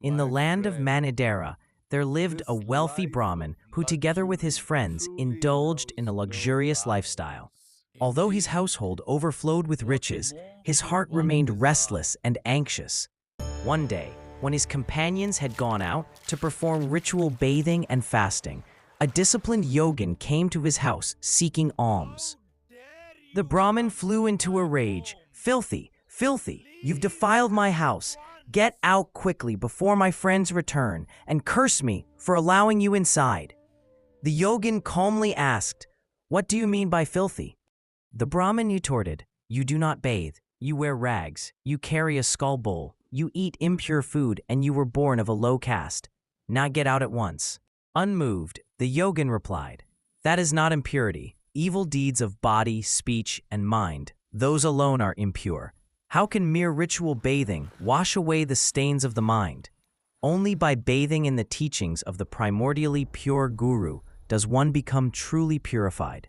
In the land of Mahāmudrā, there lived a wealthy Brahmin who, together with his friends, indulged in a luxurious lifestyle. Although his household overflowed with riches, his heart remained restless and anxious. One day, when his companions had gone out to perform ritual bathing and fasting, a disciplined yogin came to his house seeking alms. The Brahmin flew into a rage. "Filthy, filthy, you've defiled my house. Get out quickly before my friends return, and curse me for allowing you inside." The yogin calmly asked, "What do you mean by filthy?" The Brahmin retorted, "You do not bathe, you wear rags, you carry a skull bowl, you eat impure food, and you were born of a low caste. Now get out at once." Unmoved, the yogin replied, "That is not impurity. Evil deeds of body, speech, and mind, those alone are impure. How can mere ritual bathing wash away the stains of the mind? Only by bathing in the teachings of the primordially pure Guru does one become truly purified."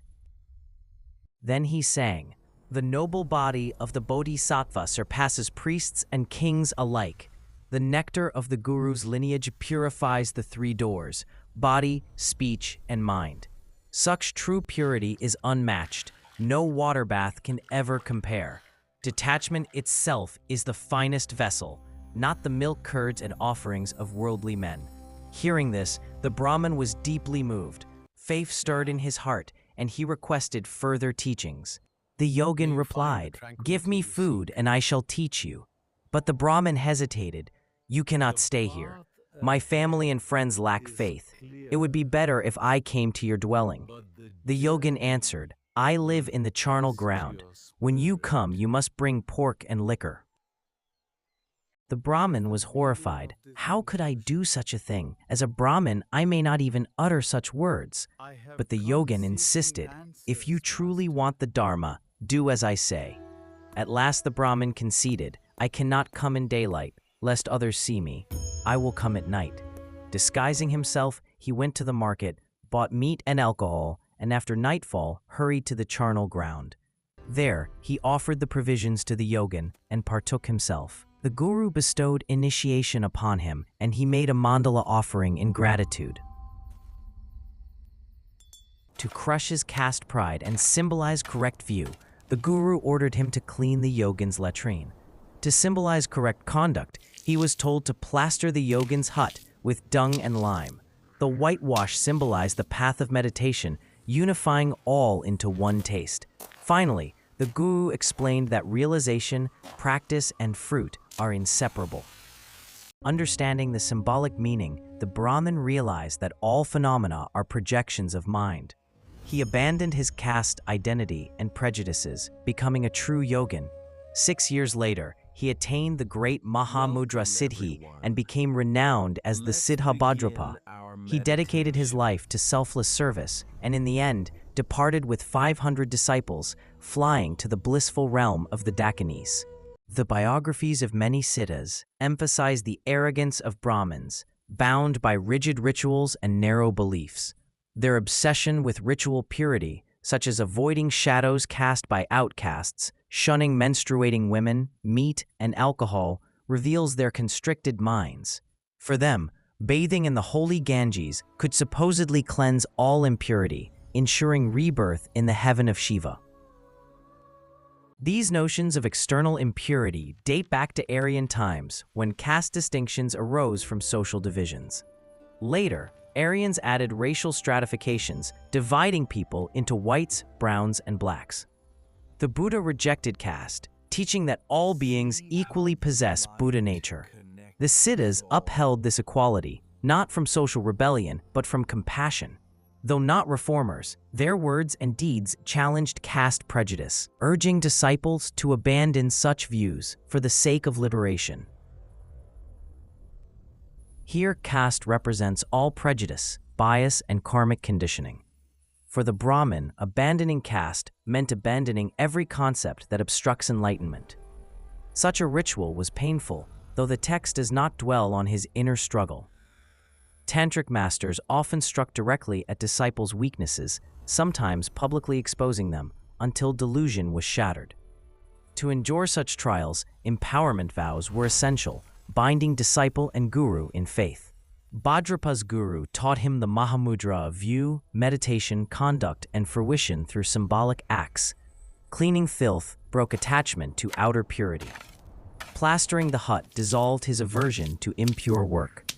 Then he sang, "The noble body of the Bodhisattva surpasses priests and kings alike. The nectar of the Guru's lineage purifies the three doors, body, speech, and mind. Such true purity is unmatched. No water bath can ever compare. Detachment itself is the finest vessel, not the milk curds and offerings of worldly men." Hearing this, the Brahmin was deeply moved. Faith stirred in his heart, and he requested further teachings. The yogin replied, "Give me food and I shall teach you." But the Brahmin hesitated. "You cannot stay here. My family and friends lack faith. It would be better if I came to your dwelling." The yogin answered, "I live in the charnel ground. When you come, you must bring pork and liquor." The Brahmin was horrified. "How could I do such a thing? As a Brahmin, I may not even utter such words." But the yogin insisted, "If you truly want the Dharma, do as I say." At last the Brahmin conceded, "I cannot come in daylight, lest others see me. I will come at night." Disguising himself, he went to the market, bought meat and alcohol, and after nightfall hurried to the charnel ground. There, he offered the provisions to the yogin and partook himself. The Guru bestowed initiation upon him, and he made a mandala offering in gratitude. To crush his caste pride and symbolize correct view, the Guru ordered him to clean the yogin's latrine. To symbolize correct conduct, he was told to plaster the yogin's hut with dung and lime. The whitewash symbolized the path of meditation, unifying all into one taste. Finally, the Guru explained that realization, practice, and fruit are inseparable. Understanding the symbolic meaning, the Brahmin realized that all phenomena are projections of mind. He abandoned his caste identity and prejudices, becoming a true yogin. 6 years later, he attained the great Mahāmudrā Siddhi and became renowned as the Siddha Bhadrapa. He dedicated his life to selfless service and in the end departed with 500 disciples, flying to the blissful realm of the Dakhinis. The biographies of many siddhas emphasize the arrogance of Brahmins, bound by rigid rituals and narrow beliefs. Their obsession with ritual purity, such as avoiding shadows cast by outcasts, shunning menstruating women, meat, and alcohol, reveals their constricted minds. For them, bathing in the holy Ganges could supposedly cleanse all impurity, ensuring rebirth in the heaven of Shiva. These notions of external impurity date back to Aryan times, when caste distinctions arose from social divisions. Later, Aryans added racial stratifications, dividing people into whites, browns, and blacks. The Buddha rejected caste, teaching that all beings equally possess Buddha nature. The Siddhas upheld this equality, not from social rebellion, but from compassion. Though not reformers, their words and deeds challenged caste prejudice, urging disciples to abandon such views for the sake of liberation. Here, caste represents all prejudice, bias, and karmic conditioning. For the Brahmin, abandoning caste meant abandoning every concept that obstructs enlightenment. Such a ritual was painful, though the text does not dwell on his inner struggle. Tantric masters often struck directly at disciples' weaknesses, sometimes publicly exposing them, until delusion was shattered. To endure such trials, empowerment vows were essential, binding disciple and guru in faith. Bhadrapa's guru taught him the Mahāmudrā of view, meditation, conduct, and fruition through symbolic acts. Cleaning filth broke attachment to outer purity. Plastering the hut dissolved his aversion to impure work.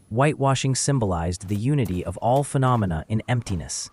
Whitewashing symbolized the unity of all phenomena in emptiness.